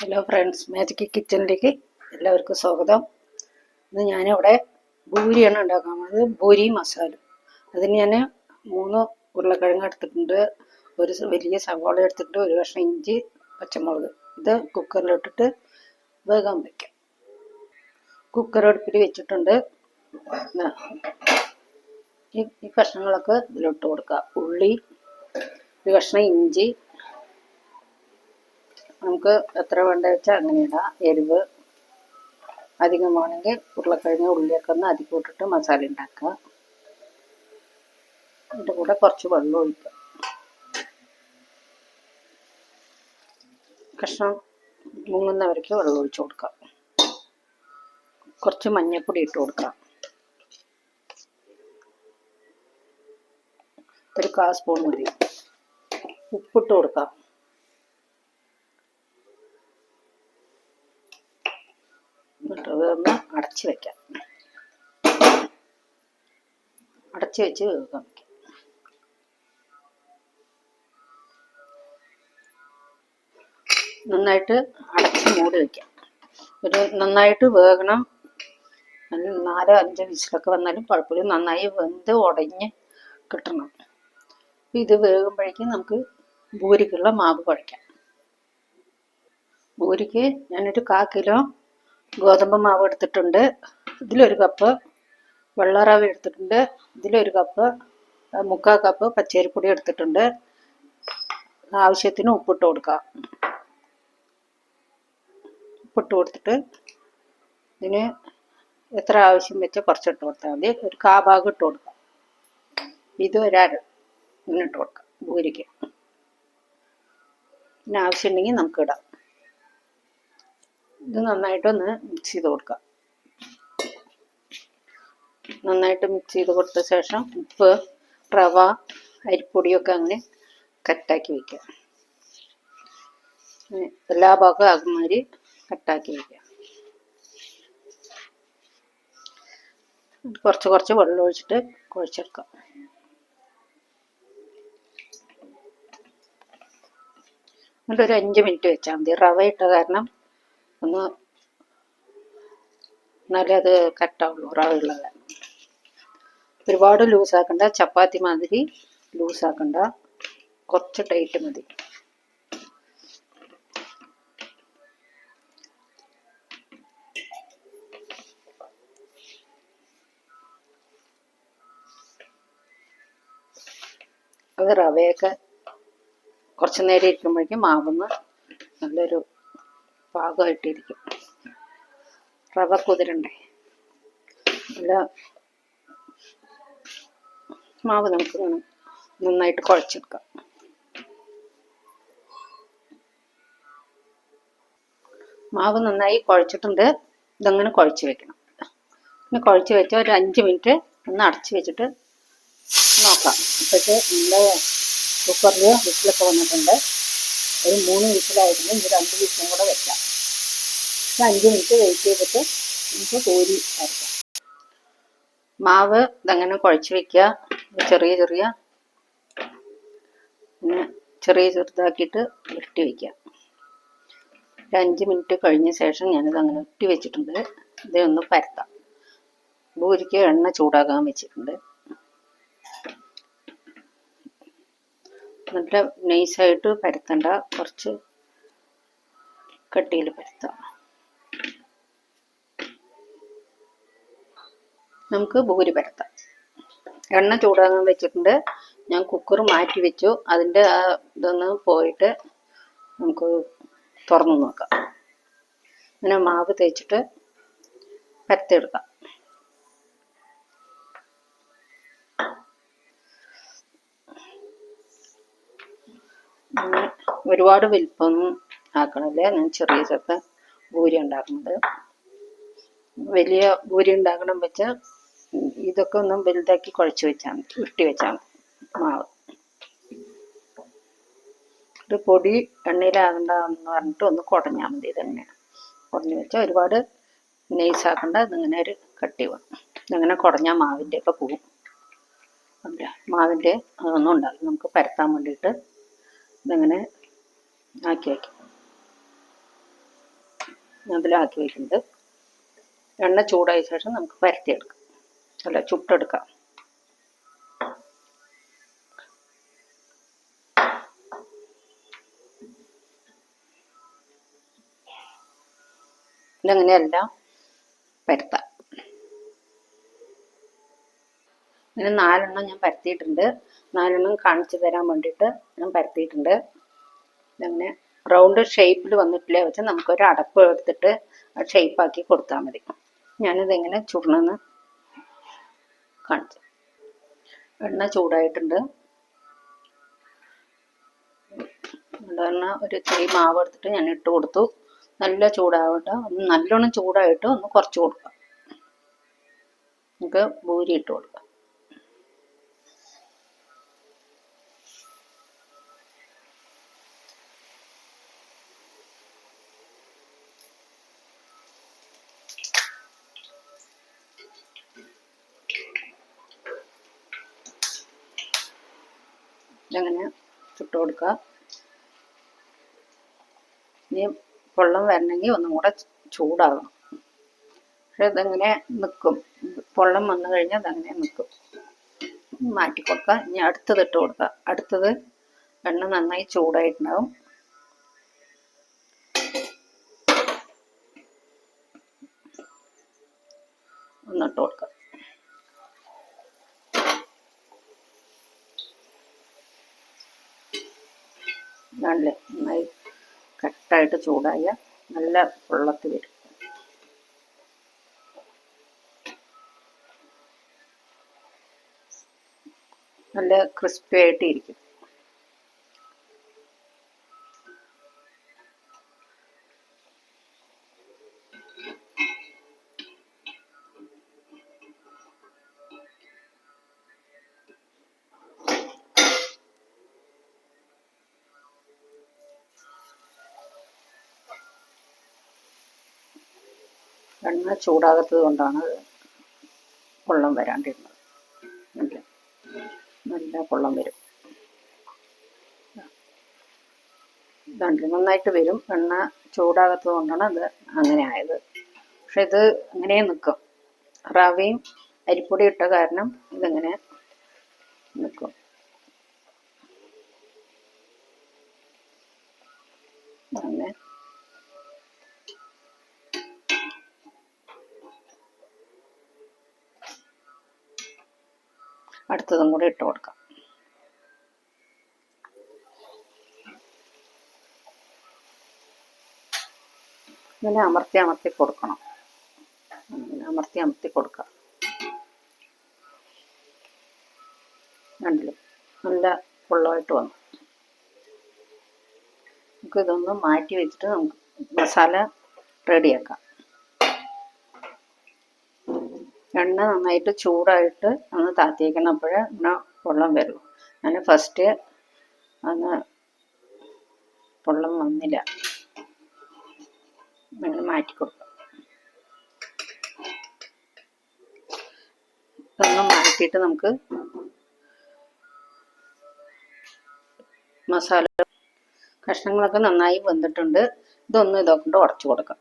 Hello friends, magic കിച്ചണിലേക്ക് എല്ലാവർക്കും സ്വാഗതം. ഇന്ന് ഞാനിവിടെ ഭൂരിയാണ് ഉണ്ടാക്കാൻ പോകുന്നത്. ഭൂരി മസാല. അതിന് ഞാൻ 3 ഉരുളക്കിഴങ്ങ് എടുത്തിട്ടുണ്ട്, ഒരു വലിയ സവാള എടുത്തിട്ടുണ്ട്, ഒരു കഷ്ണം ഇഞ്ചി, പച്ചമുളക്. ഇത് കുക്കറിലിട്ടിട്ട് വേഗം വയ്ക്കാം. കുക്കർ അടുപ്പിൽ വെച്ചിട്ടുണ്ട്. ഈ കഷ്ണങ്ങളൊക്കെ ഇതിലിട്ട് കൊടുക്കുക. ഉള്ളി, ഒരു കഷ്ണം ഇഞ്ചി, നമുക്ക് എത്ര വേണ്ട വെച്ചാൽ അങ്ങനെ ഇടാം. എരിവ് അധികമാണെങ്കിൽ ഉരുളക്കിഴങ്ങ് ഉള്ളിയൊക്കെ ഒന്ന് അധികം ഇട്ടിട്ട് മസാല ഉണ്ടാക്കുക. അതിൻ്റെ കൂടെ കുറച്ച് വെള്ളം ഒഴിക്കുക. കഷ്ണം മുങ്ങുന്നവരേക്ക് വെള്ളം ഒഴിച്ച് കൊടുക്കുക. കുറച്ച് മഞ്ഞൾപ്പൊടി ഇട്ട് കൊടുക്കുക. ഒരു 1/4 സ്പൂൺ മതി. ഉപ്പിട്ട് കൊടുക്കുക. എന്നിട്ട് അതൊന്ന് അടച്ച് വയ്ക്കാം. അടച്ച് വെച്ച് വേഗം വയ്ക്കാം. നന്നായിട്ട് അടച്ച് മൂടി വയ്ക്കാം. ഒരു നന്നായിട്ട് വേകണം. 4-5 വിസിലൊക്കെ വന്നാലും കുഴപ്പമില്ല. നന്നായി വെന്ത് ഉടഞ്ഞ് കിട്ടണം. ഇത് വേകുമ്പോഴേക്കും നമുക്ക് ഭൂരിക്കുള്ള മാവ് കുഴയ്ക്കാം. ഭൂരിക്ക് ഞാനൊരു 1/4 കിലോ ഗോതമ്പ് മാവ് എടുത്തിട്ടുണ്ട്. ഇതിലൊരു കപ്പ് വെള്ള റവ എടുത്തിട്ടുണ്ട്. ഇതിലൊരു കപ്പ് 3/4 കപ്പ് പച്ചരിപ്പൊടി എടുത്തിട്ടുണ്ട്. ആവശ്യത്തിന് ഉപ്പിട്ട് കൊടുക്കാം. ഉപ്പിട്ട് കൊടുത്തിട്ട് ഇതിന് എത്ര ആവശ്യം വെച്ചാൽ കുറച്ചിട്ട് കൊടുത്താൽ മതി. ഒരു 1/4 ഭാഗം ഇട്ട് കൊടുക്കാം. ഇത് ഇങ്ങനെ ഇട്ട് കൊടുക്കാം ഭൂരിക്ക്. പിന്നെ ആവശ്യമുണ്ടെങ്കിൽ നമുക്ക് ഇടാം. ഇത് നന്നായിട്ടൊന്ന് മിക്സ് ചെയ്ത് കൊടുക്കാം. നന്നായിട്ട് മിക്സ് ചെയ്ത് കൊടുത്ത ശേഷം ഉപ്പ്, റവ, അരിപ്പൊടിയൊക്കെ അങ്ങനെ കട്ടാക്കി വയ്ക്കുക. എല്ലാ ഭാഗവും ആകുമാതിരി കട്ടാക്കി വയ്ക്കുക. കുറച്ച് വെള്ളം ഒഴിച്ചിട്ട് കുഴച്ചെടുക്കാം. എന്നിട്ട് ഒരു 5 മിനിറ്റ് വെച്ചാൽ മതി. റവ ഇട്ട കാരണം ഒന്ന് എന്നാലേ അത് കട്ടാവുള്ളൂ. റവ ഉള്ള കാരണം ഒരുപാട് ലൂസാക്കണ്ട, ചപ്പാത്തി മാതിരി ലൂസാക്കണ്ട, കുറച്ച് ടൈറ്റ് മതി. അത് റവയൊക്കെ കുറച്ച് നേരം ഇരിക്കുമ്പോഴേക്കും മാവുന്ന് നല്ലൊരു പാകമായിട്ടിരിക്കും. റവ കുതിരണ്ടേ. നല്ല മാവ് നമുക്ക് നന്നായിട്ട് കുഴച്ചെടുക്കാം. മാവ് നന്നായി കുഴച്ചിട്ടുണ്ട്. ഇതങ്ങനെ കുഴച്ച് വെക്കണം. പിന്നെ കുഴച്ച് വെച്ചാൽ ഒരു 5 മിനിറ്റ് ഒന്ന് അടച്ച് വെച്ചിട്ട് നോക്കാം. അപ്പോഴത്തെ നമ്മുടെ കുക്കറിൽ വിസിലൊക്കെ വന്നിട്ടുണ്ട്. ഒരു 3 വിസിലായിരുന്നു. ഇത് 2 വിസിലും കൂടെ വെക്കാം. 5 മിനിറ്റ് വെയിറ്റ് ചെയ്തിട്ട് നമുക്ക് കോരി അരക്കാം. മാവ് ഇതങ്ങനെ കുഴച്ച് വെക്കുക. ചെറുതാക്കിയിട്ട് ഉരുട്ടി വയ്ക്കുക. ഒരു 5 മിനിറ്റ് കഴിഞ്ഞ ശേഷം ഞാനിത് അങ്ങനെ ഉരുട്ടി വെച്ചിട്ടുണ്ട്. ഇതൊന്ന് പരത്താം. ഭൂരിക്ക് എണ്ണ ചൂടാകാൻ വെച്ചിട്ടുണ്ട്. നല്ല നൈസായിട്ട് പരത്തണ്ട, കുറച്ച് കട്ടിയിൽ പരത്താം. നമുക്ക് ഭൂരി പരത്താം. എണ്ണ ചൂടാകാൻ വെച്ചിട്ടുണ്ട്. ഞാൻ കുക്കർ മാറ്റി വെച്ചു. അതിൻ്റെ ആ ഇതൊന്ന് പോയിട്ട് നമുക്ക് തുറന്നു നോക്കാം. ഇങ്ങനെ മാവ് തേച്ചിട്ട് പരത്തിയെടുക്കാം. ഒരുപാട് വലിപ്പമൊന്നും ആക്കണില്ല. ഞാൻ ചെറുത്ത ഭൂരി ഉണ്ടാക്കുന്നത്. വലിയ ഭൂരി ഉണ്ടാക്കണം വെച്ചാൽ ഇതൊക്കെ ഒന്ന് വലുതാക്കി കുഴച്ച് വെച്ചാൽ മതി, ഉരുട്ടി വെച്ചാൽ മതി മാവ്. ഒരു പൊടി എണ്ണയിലാകണ്ടെന്ന് പറഞ്ഞിട്ട് ഒന്ന് കുടഞ്ഞാൽ മതി. ഇതങ്ങനെയാണ് കുടഞ്ഞു വെച്ചാൽ ഒരുപാട് നൈസാക്കണ്ട. ഇതിങ്ങനെ ഒരു കട്ടി വേണം. ഇതങ്ങനെ കുടഞ്ഞാൽ മാവിൻ്റെ ഒക്കെ പോകും. അല്ല, മാവിൻ്റെ അതൊന്നും ഉണ്ടാകും. നമുക്ക് പരത്താൻ വേണ്ടിയിട്ട് ഇതങ്ങനെ ആക്കി വയ്ക്കാം. അതിലാക്കി വയ്ക്കുന്നത്. എണ്ണ ചൂടായ ശേഷം നമുക്ക് പരത്തിയെടുക്കാം, അല്ല ചുട്ടെടുക്കാം. ഇതങ്ങനെയെല്ലാം പരത്താം. ഇങ്ങനെ 4 ഞാൻ പരത്തിയിട്ടുണ്ട്. 4 കാണിച്ചു തരാൻ വേണ്ടിയിട്ട് ഞാൻ പരത്തിയിട്ടുണ്ട്. ഇതങ്ങനെ റൗണ്ട് ഷേപ്പിൽ വന്നിട്ടില്ലേ വെച്ചാൽ നമുക്കൊരു അടപ്പ് എടുത്തിട്ട് ഷേപ്പാക്കി കൊടുത്താൽ മതി. ഞാനിതെങ്ങനെ ചുടണമെന്ന് കാണിച്ചു. എണ്ണ ചൂടായിട്ടുണ്ട്. എണ്ണ ഒരു ഇത്തിരി മാവ് എടുത്തിട്ട് ഞാൻ ഇട്ട് കൊടുത്തു. നല്ല ചൂടാവട്ടെ. നല്ലോണം ചൂടായിട്ട് ഒന്ന് കുറച്ച് കൊടുക്കാം. നമുക്ക് പൂരി ഇട്ട് കൊടുക്കാം. ഇതങ്ങനെ ചുട്ട് കൊടുക്കുക. ഇനി പൊള്ളം വരണമെങ്കിൽ ഒന്നും കൂടെ ചൂടാകണം. പക്ഷെ ഇതങ്ങനെ നിൽക്കും. പൊള്ളം വന്നു കഴിഞ്ഞാൽ അതങ്ങനെ നിൽക്കും. മാറ്റി കൊടുക്കുക. ഇനി അടുത്തത് ഇട്ട് കൊടുക്കുക. അടുത്തത് എണ്ണ നന്നായി ചൂടായിട്ടുണ്ടാവും. ഒന്നിട്ട് കൊടുക്കുക. നല്ല നന്നായി കട്ടായിട്ട് ചൂടായ നല്ല പൊള്ളത്തിൽ വരും. നല്ല ക്രിസ്പി ആയിട്ട് ഇരിക്കും. എണ്ണ ചൂടാകാത്തത് കൊണ്ടാണ് പൊള്ളം വരാണ്ടിരുന്നത്. നല്ല പൊള്ളം വരും. ഇതുണ്ട് നന്നായിട്ട് വരും. എണ്ണ ചൂടാകാത്തത് കൊണ്ടാണ് അത് അങ്ങനെ ആയത്. പക്ഷെ ഇത് അങ്ങനെ നിൽക്കും. റവയും അരിപ്പൊടി ഇട്ട കാരണം ഇതിങ്ങനെ നിൽക്കും. അങ്ങനെ അടുത്തതും കൂടി ഇട്ട് കൊടുക്കാം. ഇങ്ങനെ അമർത്തി കൊടുക്കണം. അമർത്തി കൊടുക്കുക. കണ്ടില്ലേ നല്ല പൊള്ളമായിട്ട് വന്നു. നമുക്ക് ഇതൊന്ന് മാറ്റി വെച്ചിട്ട് നമുക്ക് മസാല റെഡിയാക്കാം. എണ്ണ നന്നായിട്ട് ചൂടായിട്ട് ഒന്ന് താത്തിയേക്കണം. അപ്പോഴേ എണ്ണ പൊള്ളം വരുള്ളൂ. ഞാൻ ഫസ്റ്റ് അന്ന് പൊള്ളം വന്നില്ല. നിങ്ങൾ മാറ്റി കൊടുക്കുക. ഇതൊന്ന് മാറ്റിയിട്ട് നമുക്ക് മസാല കഷ്ണങ്ങളൊക്കെ നന്നായി വെന്തിട്ടുണ്ട്. ഇതൊക്കെ കൊണ്ട് ഉടച്ചു കൊടുക്കാം.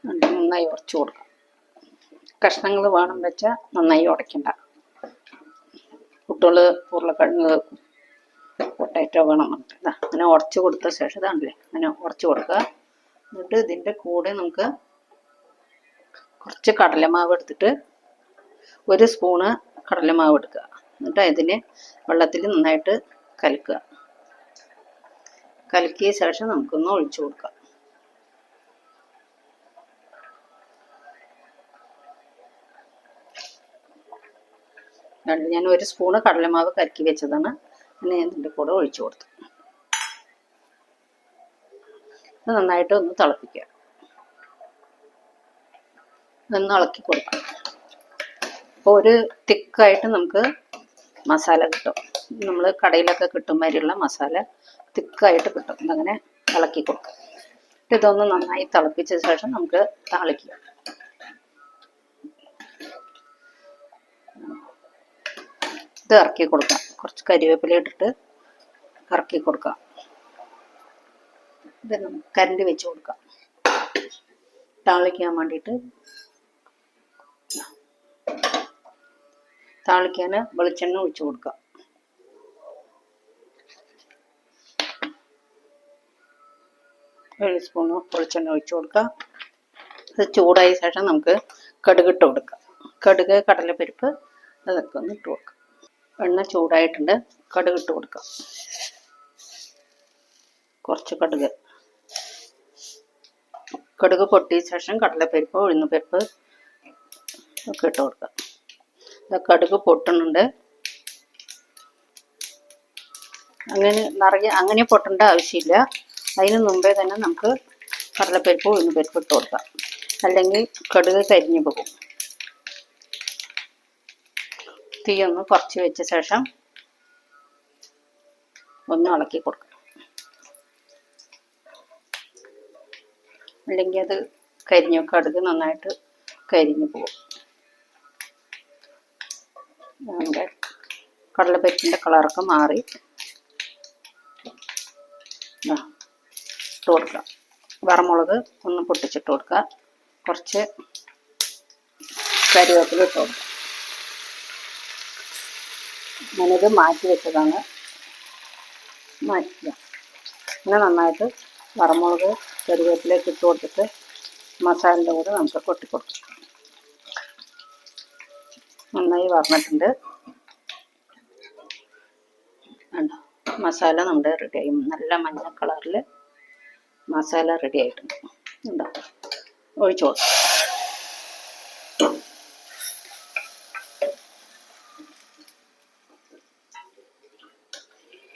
നന്നായി ഉടച്ചു കൊടുക്കാം. കഷ്ണങ്ങൾ വേണം വെച്ചാൽ നന്നായി ഉടയ്ക്കണ്ട. കുട്ടികൾ ഉരുളക്കിഴങ്ങ് പൊട്ടാറ്റോ വേണം അങ്ങനെ ഉടച്ചു കൊടുത്ത ശേഷം ഇതാണല്ലേ അങ്ങനെ ഉടച്ചു കൊടുക്കുക. എന്നിട്ട് ഇതിൻ്റെ കൂടെ നമുക്ക് കുറച്ച് കടലമാവ് എടുത്തിട്ട് 1 സ്പൂണ് കടലമാവ് എടുക്കുക. എന്നിട്ട് അതിനെ വെള്ളത്തിൽ നന്നായിട്ട് കലക്കുക. കലക്കിയ ശേഷം നമുക്കൊന്ന് ഒഴിച്ചു കൊടുക്കാം. ഞാൻ 1 സ്പൂണ് കടലമാവ് കലക്കി വെച്ചതാണ്. അങ്ങനെ ഇതിൻ്റെ കൂടെ ഒഴിച്ചു കൊടുത്തു. ഇത് നന്നായിട്ട് ഒന്ന് തിളപ്പിക്കുക. ഒന്ന് ഇളക്കി കൊടുക്കാം. അപ്പോൾ ഒരു തിക്കായിട്ട് നമുക്ക് മസാല കിട്ടും. നമ്മൾ കടയിലൊക്കെ കിട്ടും മാതിരിയുള്ള മസാല തിക്കായിട്ട് കിട്ടും. ഇതങ്ങനെ ഇളക്കി കൊടുക്കുക. ഇതൊന്ന് നന്നായി തിളപ്പിച്ച ശേഷം നമുക്ക് താളിക്കുക. ഇത് ഇറക്കി കൊടുക്കാം. കുറച്ച് കരിവേപ്പില ഇട്ടിട്ട് ഇറക്കി കൊടുക്കാം. ഇത് കരണ്ടി വെച്ച് കൊടുക്കാം. താളിക്കാൻ വേണ്ടിയിട്ട് താളിക്കാൻ വെളിച്ചെണ്ണ ഒഴിച്ചു കൊടുക്കുക. ഒരു സ്പൂണ് വെളിച്ചെണ്ണ ഒഴിച്ചു കൊടുക്കുക. അത് ചൂടായ ശേഷം നമുക്ക് കടുക് ഇട്ട് കൊടുക്കാം. കടുക്, കടലപ്പരിപ്പ് അതൊക്കെ ഒന്ന് ഇട്ട് കൊടുക്കാം. എണ്ണ ചൂടായിട്ടുണ്ട്, കടുക് ഇട്ട് കൊടുക്കാം. കുറച്ച് കടുക് പൊട്ടിയ ശേഷം കടലപ്പരിപ്പ്, ഉഴുന്നുപരിപ്പ് ഒക്കെ ഇട്ട് കൊടുക്കാം. കടുക് പൊട്ടുന്നുണ്ട്. അങ്ങനെ പൊട്ടേണ്ട ആവശ്യമില്ല. അതിന് മുമ്പേ തന്നെ നമുക്ക് കടലപ്പരിപ്പ്, ഉഴുന്നുപരിപ്പ് ഇട്ട് കൊടുക്കാം. അല്ലെങ്കിൽ കടുക് കരിഞ്ഞു പോകും. തീ ഒന്ന് കുറച്ച് വെച്ച ശേഷം ഒന്ന് ഇളക്കി കൊടുക്കാം. അല്ലെങ്കിൽ അത് കടുക് നന്നായിട്ട് കരിഞ്ഞു പോകും. നമ്മുടെ കടലപ്പരിപ്പിൻ്റെ കളറൊക്കെ മാറി ഇട്ട് കൊടുക്കുക. വറമുളക് ഒന്ന് പൊട്ടിച്ചിട്ട് കൊടുക്കുക. കുറച്ച് കറിവേപ്പില ഇട്ട് കൊടുക്കുക. ഞാനിത് മാറ്റി വെച്ചതാണ്. മാറ്റില്ല. അങ്ങനെ നന്നായിട്ട് വറമുളക്, കറിവേപ്പിലേക്ക് ഇട്ട് കൊടുത്തിട്ട് മസാലയുടെ കൂടെ നമുക്ക് കൊട്ടിക്കൊടുക്കാം. നന്നായി വറന്നിട്ടുണ്ട്. കണ്ടോ, മസാല നമ്മുടെ റെഡിയായി. നല്ല മഞ്ഞ കളറിൽ മസാല റെഡി ആയിട്ടുണ്ട്. ഉണ്ടോ, ഒഴിച്ചു കൊടുക്കാം.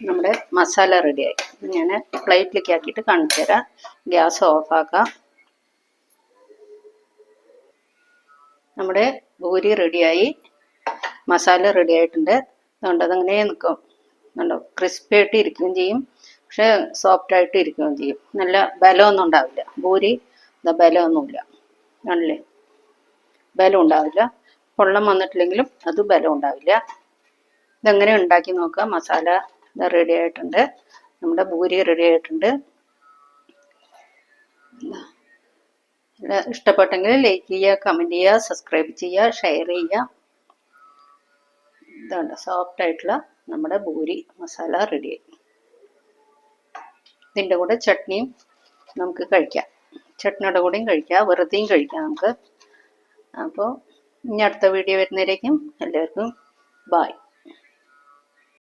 നമ്മുടെ മസാല റെഡിയായി. ഞാൻ പ്ലേറ്റിലേക്ക് ആക്കിയിട്ട് കാണിച്ചു തരാം. ഗ്യാസ് ഓഫാക്കാം. നമ്മുടെ പൂരി റെഡിയായി, മസാല റെഡി ആയിട്ടുണ്ട്. അതുകൊണ്ട് അതങ്ങനെ നിൽക്കും. കണ്ടോ, ക്രിസ്പി ആയിട്ട് ഇരിക്കുകയും ചെയ്യും, പക്ഷെ സോഫ്റ്റ് ആയിട്ട് ഇരിക്കുകയും ചെയ്യും. നല്ല ബലമൊന്നും ഉണ്ടാവില്ല. പൂരി ബലമൊന്നുമില്ല. ആണല്ലേ, ബലം ഉണ്ടാവില്ല. പൊള്ളം വന്നിട്ടില്ലെങ്കിലും അത് ബലം ഉണ്ടാവില്ല. ഇതെങ്ങനെ ഉണ്ടാക്കി നോക്കുക. മസാല റെഡി ആയിട്ടുണ്ട്. നമ്മുടെ പൂരി റെഡി ആയിട്ടുണ്ട്. ഇഷ്ടപ്പെട്ടെങ്കിൽ ലൈക്ക് ചെയ്യുക, കമൻറ്റ് ചെയ്യുക, സബ്സ്ക്രൈബ് ചെയ്യുക, ഷെയർ ചെയ്യുക. ഇതുണ്ട് സോഫ്റ്റ് ആയിട്ടുള്ള നമ്മുടെ പൂരി മസാല റെഡിയായി. ഇതിൻ്റെ കൂടെ ചട്നിയും നമുക്ക് കഴിക്കാം. ചട്നിയുടെ കൂടെയും കഴിക്കാം, വെറുതെയും കഴിക്കാം നമുക്ക്. അപ്പോൾ ഇനി അടുത്ത വീഡിയോ വരുന്നവരേക്കും എല്ലാവർക്കും ബായ്.